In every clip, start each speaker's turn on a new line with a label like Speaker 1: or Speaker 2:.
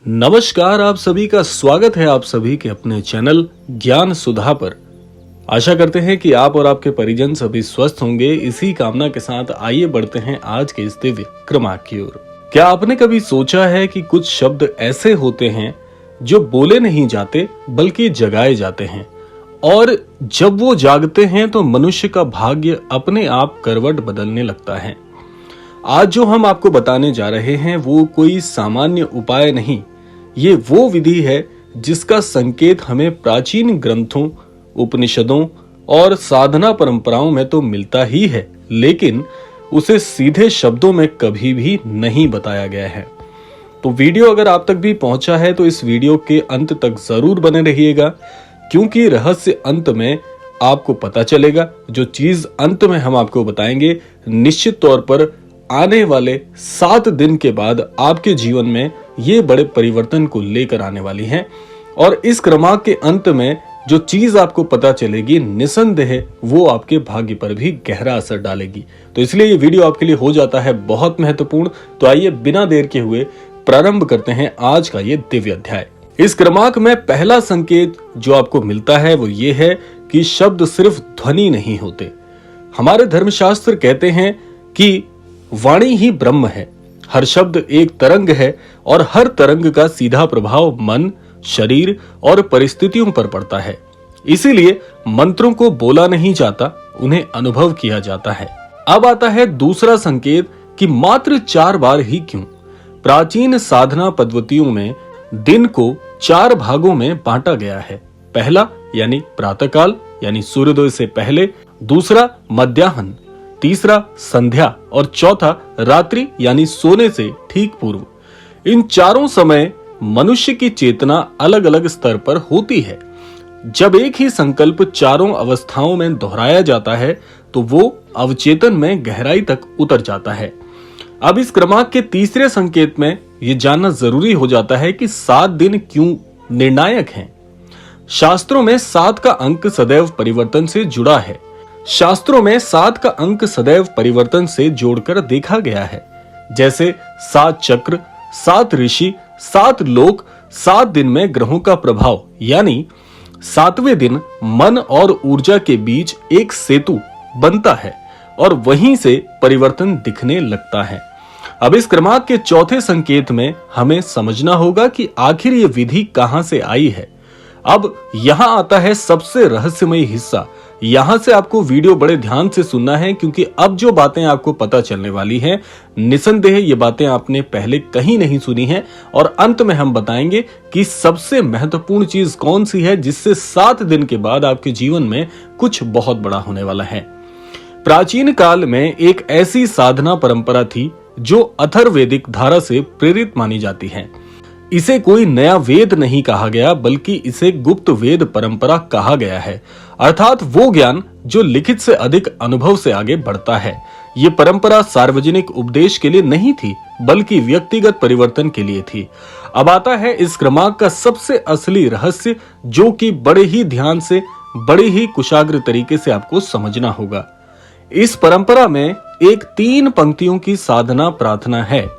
Speaker 1: नमस्कार, आप सभी का स्वागत है आप सभी के अपने चैनल ज्ञान सुधा पर। आशा करते हैं कि आप और आपके परिजन सभी स्वस्थ होंगे। इसी कामना के साथ आइए बढ़ते हैं आज के इस दिव्य क्रमांक की ओर। क्या आपने कभी सोचा है कि कुछ शब्द ऐसे होते हैं जो बोले नहीं जाते बल्कि जगाए जाते हैं, और जब वो जागते हैं तो मनुष्य का भाग्य अपने आप करवट बदलने लगता है। आज जो हम आपको बताने जा रहे हैं वो कोई सामान्य उपाय नहीं, ये वो विधि है जिसका संकेत हमें प्राचीन ग्रंथों, उपनिषदों और साधना परंपराओं में तो मिलता ही है, लेकिन उसे सीधे शब्दों में कभी भी नहीं बताया गया है। तो वीडियो अगर आप तक भी पहुंचा है तो इस वीडियो के अंत तक जरूर बने रहिएगा, क्योंकि रहस्य अंत में आपको पता चलेगा। जो चीज अंत में हम आपको बताएंगे निश्चित तौर पर आने वाले 7 दिन के बाद आपके जीवन में ये बड़े परिवर्तन को लेकर आने वाली हैं। और इस क्रमांक के अंत में जो चीज आपको पता चलेगी निसंदेह वो आपके भाग्य पर भी गहरा असर डालेगी। तो इसलिए ये वीडियो आपके लिए हो जाता है बहुत महत्वपूर्ण। तो आइए बिना देर के हुए प्रारंभ करते हैं आज का ये दिव्य अध्याय। इस क्रमांक में पहला संकेत जो आपको मिलता है वो ये है कि शब्द सिर्फ ध्वनि नहीं होते। हमारे धर्मशास्त्र कहते हैं कि वाणी ही ब्रह्म है। हर शब्द एक तरंग है और हर तरंग का सीधा प्रभाव मन, शरीर और परिस्थितियों पर पड़ता है। इसीलिए मंत्रों को बोला नहीं जाता, उन्हें अनुभव किया जाता है। अब आता है दूसरा संकेत कि मात्र 4 बार ही क्यों। प्राचीन साधना पद्धतियों में दिन को 4 भागों में बांटा गया है। पहला यानी प्रातःकाल यानी सूर्योदय से पहले, दूसरा मध्याह्न, तीसरा संध्या और चौथा रात्रि यानी सोने से ठीक पूर्व। इन चारों समय मनुष्य की चेतना अलग अलग स्तर पर होती है। जब एक ही संकल्प चारों अवस्थाओं में दोहराया जाता है तो वो अवचेतन में गहराई तक उतर जाता है। अब इस क्रमांक के तीसरे संकेत में ये जानना जरूरी हो जाता है कि 7 दिन क्यों निर्णायक हैं। शास्त्रों में 7 का अंक सदैव परिवर्तन से जुड़ा है। शास्त्रों में 7 का अंक सदैव परिवर्तन से जोड़कर देखा गया है। जैसे 7 चक्र, 7 ऋषि, 7 लोक, 7 दिन में ग्रहों का प्रभाव, यानी 7वें दिन मन और ऊर्जा के बीच एक सेतु बनता है और वहीं से परिवर्तन दिखने लगता है। अब इस क्रमांक के चौथे संकेत में हमें समझना होगा कि आखिर ये विधि कहां से आई है। अब यहां आता है सबसे रहस्यमय हिस्सा। यहां से आपको वीडियो बड़े ध्यान से सुनना है, क्योंकि अब जो बातें आपको पता चलने वाली हैं निसंदेह ये बातें आपने पहले कहीं नहीं सुनी हैं। और अंत में हम बताएंगे कि सबसे महत्वपूर्ण चीज कौन सी है जिससे 7 दिन के बाद आपके जीवन में कुछ बहुत बड़ा होने वाला है। प्राचीन काल में एक ऐसी साधना परंपरा थी जो अथर्ववेदिक धारा से प्रेरित मानी जाती है। इसे कोई नया वेद नहीं कहा गया, बल्कि इसे गुप्त वेद परंपरा कहा गया है, अर्थात वो ज्ञान जो लिखित से अधिक अनुभव से आगे बढ़ता है। ये परंपरा सार्वजनिक उपदेश के लिए नहीं थी, बल्कि व्यक्तिगत परिवर्तन के लिए थी। अब आता है इस क्रमांक का सबसे असली रहस्य, जो कि बड़े ही ध्यान से, बड़े ही कुशाग्र तरीके से आपको समझना होगा। इस परंपरा में एक 3 पंक्तियों की साधना प्रार्थना है।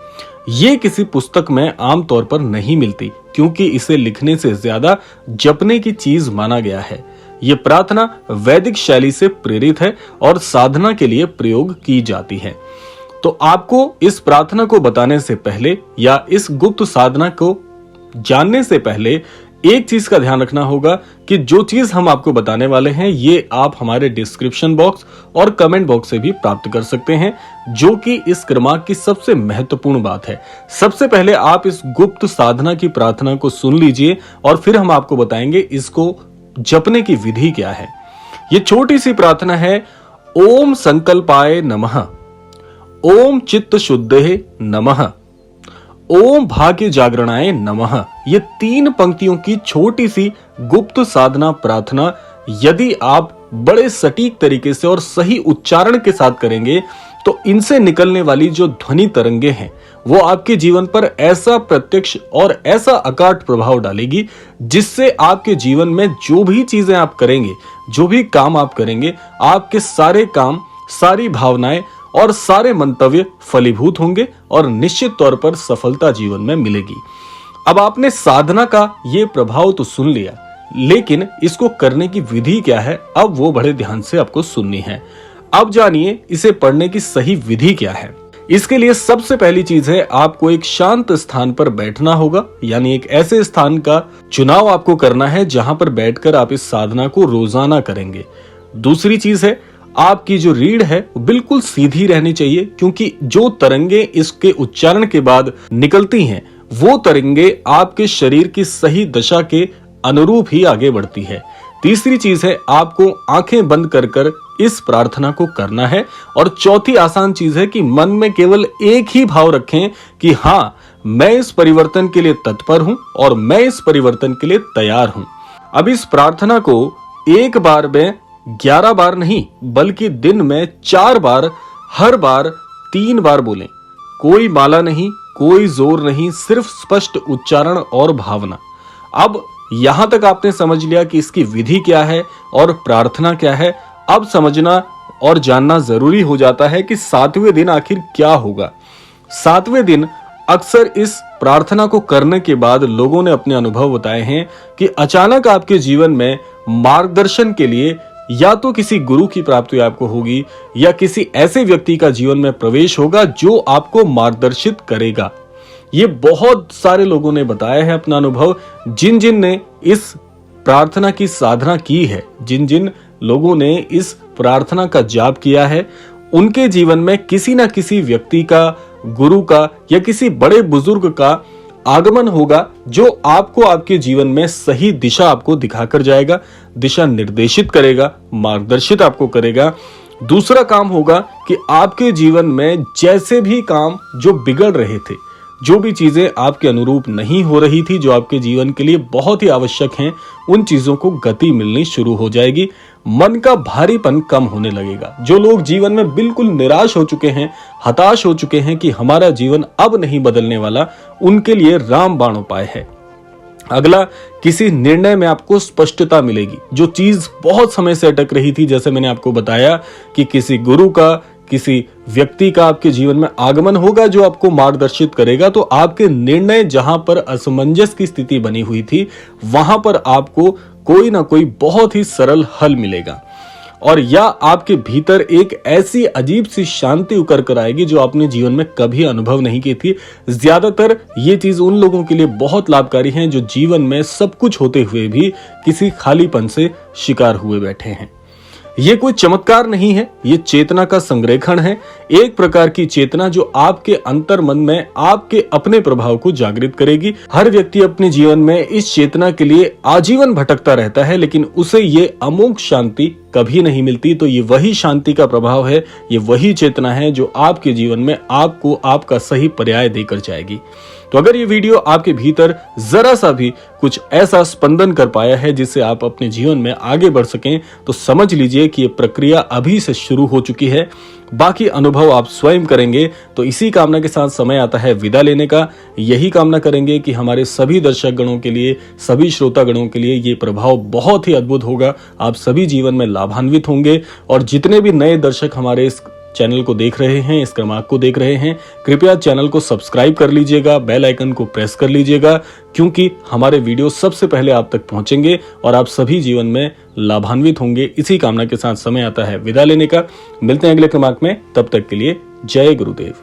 Speaker 1: ये किसी पुस्तक में आमतौर पर नहीं मिलती, क्योंकि इसे लिखने से ज्यादा जपने की चीज माना गया है। ये प्रार्थना वैदिक शैली से प्रेरित है और साधना के लिए प्रयोग की जाती है। तो आपको इस प्रार्थना को बताने से पहले या इस गुप्त साधना को जानने से पहले एक चीज का ध्यान रखना होगा कि जो चीज हम आपको बताने वाले हैं ये आप हमारे डिस्क्रिप्शन बॉक्स और कमेंट बॉक्स से भी प्राप्त कर सकते हैं, जो कि इस क्रमांक की सबसे महत्वपूर्ण बात है। सबसे पहले आप इस गुप्त साधना की प्रार्थना को सुन लीजिए और फिर हम आपको बताएंगे इसको जपने की विधि क्या है। ये छोटी सी प्रार्थना है। ओम संकल्पाय नमः, ओम चित्त शुद्धे नमः, ओम भाग्य जागरणाय नमः। ये 3 पंक्तियों की छोटी सी गुप्त साधना प्रार्थना यदि आप बड़े सटीक तरीके से और सही उच्चारण के साथ करेंगे तो इनसे निकलने वाली जो ध्वनि तरंगे हैं वो आपके जीवन पर ऐसा प्रत्यक्ष और ऐसा अकाट प्रभाव डालेगी, जिससे आपके जीवन में जो भी चीजें आप करेंगे, जो भी काम आप करेंगे, आपके सारे काम, सारी भावनाएं और सारे मंतव्य फलीभूत होंगे और निश्चित तौर पर सफलता जीवन में मिलेगी। अब आपने साधना का ये प्रभाव तो सुन लिया, लेकिन इसको करने की विधि क्या है, अब वो बड़े ध्यान से आपको सुननी है। अब जानिए इसे पढ़ने की सही विधि क्या है। इसके लिए सबसे पहली चीज है, आपको एक शांत स्थान पर बैठना होगा, यानी एक ऐसे स्थान का चुनाव आपको करना है जहां पर बैठकर आप इस साधना को रोजाना करेंगे। दूसरी चीज है, आपकी जो रीढ़ है वो बिल्कुल सीधी रहनी चाहिए, क्योंकि जो तरंगे इसके उच्चारण के बाद निकलती हैं वो तरंगे आपके शरीर की सही दशा के अनुरूप ही आगे बढ़ती है। तीसरी चीज है, आपको आंखें बंद कर इस प्रार्थना को करना है। और चौथी आसान चीज है कि मन में केवल एक ही भाव रखें कि हाँ, मैं इस परिवर्तन के लिए तत्पर हूं और मैं इस परिवर्तन के लिए तैयार हूं। अब इस प्रार्थना को एक बार में 11 बार नहीं, बल्कि दिन में 4 बार, हर बार 3 बार बोलें। कोई माला नहीं, कोई जोर नहीं, सिर्फ स्पष्ट उच्चारण और भावना। अब यहां तक आपने समझ लिया कि इसकी विधि क्या है और प्रार्थना क्या है। अब समझना और जानना जरूरी हो जाता है कि 7वें दिन आखिर क्या होगा। 7वें दिन अक्सर इस प्रार्थना को करने के बाद लोगों ने अपने अनुभव बताए हैं कि अचानक आपके जीवन में मार्गदर्शन के लिए या तो किसी गुरु की प्राप्ति आपको होगी या किसी ऐसे व्यक्ति का जीवन में प्रवेश होगा जो आपको मार्गदर्शित करेगा। ये बहुत सारे लोगों ने बताया है अपना अनुभव। जिन जिन ने इस प्रार्थना की साधना की है, जिन जिन लोगों ने इस प्रार्थना का जाप किया है, उनके जीवन में किसी ना किसी व्यक्ति का, गुरु का या किसी बड़े बुजुर्ग का आगमन होगा जो आपको आपके जीवन में सही दिशा आपको दिखाकर जाएगा, दिशा निर्देशित करेगा, मार्गदर्शित आपको करेगा। दूसरा काम होगा कि आपके जीवन में जैसे भी काम जो बिगड़ रहे थे, जो भी चीजें आपके अनुरूप नहीं हो रही थी, जो आपके जीवन के लिए बहुत ही आवश्यक हैं, उन चीजों को गति मिलनी शुरू हो जाएगी। मन का भारीपन कम होने लगेगा। जो लोग जीवन में बिल्कुल निराश हो चुके हैं, हताश हो चुके हैं कि हमारा जीवन अब नहीं बदलने वाला, उनके लिए रामबाण उपाय है। अगला, किसी निर्णय में आपको स्पष्टता मिलेगी। जो चीज बहुत समय से अटक रही थी, जैसे मैंने आपको बताया कि किसी गुरु का, किसी व्यक्ति का आपके जीवन में आगमन होगा जो आपको मार्गदर्शित करेगा, तो आपके निर्णय जहां पर असमंजस की स्थिति बनी हुई थी, वहां पर आपको कोई ना कोई बहुत ही सरल हल मिलेगा। और या आपके भीतर एक ऐसी अजीब सी शांति उकर कर आएगी जो आपने जीवन में कभी अनुभव नहीं की थी। ज्यादातर ये चीज उन लोगों के लिए बहुत लाभकारी है जो जीवन में सब कुछ होते हुए भी किसी खालीपन से शिकार हुए बैठे हैं। ये कोई चमत्कार नहीं है, ये चेतना का संरेखण है, एक प्रकार की चेतना जो आपके अंतर मन में आपके अपने प्रभाव को जागृत करेगी। हर व्यक्ति अपने जीवन में इस चेतना के लिए आजीवन भटकता रहता है, लेकिन उसे ये अमोघ शांति कभी नहीं मिलती। तो ये वही शांति का प्रभाव है, ये वही चेतना है जो आपके जीवन में आपको आपका सही पर्याय देकर जाएगी। तो अगर ये वीडियो आपके भीतर जरा सा भी कुछ ऐसा स्पंदन कर पाया है जिससे आप अपने जीवन में आगे बढ़ सकें, तो समझ लीजिए कि ये प्रक्रिया अभी से शुरू हो चुकी है। बाकी अनुभव आप स्वयं करेंगे। तो इसी कामना के साथ समय आता है विदा लेने का। यही कामना करेंगे कि हमारे सभी दर्शक गणों के लिए, सभी श्रोता गणों के लिए ये प्रभाव बहुत ही अद्भुत होगा। आप सभी जीवन में लाभान्वित होंगे। और जितने भी नए दर्शक हमारे इस चैनल को देख रहे हैं, इस क्रमांक को देख रहे हैं, कृपया चैनल को सब्सक्राइब कर लीजिएगा, बेल आइकन को प्रेस कर लीजिएगा, क्योंकि हमारे वीडियो सबसे पहले आप तक पहुंचेंगे और आप सभी जीवन में लाभान्वित होंगे। इसी कामना के साथ समय आता है विदा लेने का। मिलते हैं अगले क्रमांक में, तब तक के लिए जय गुरुदेव।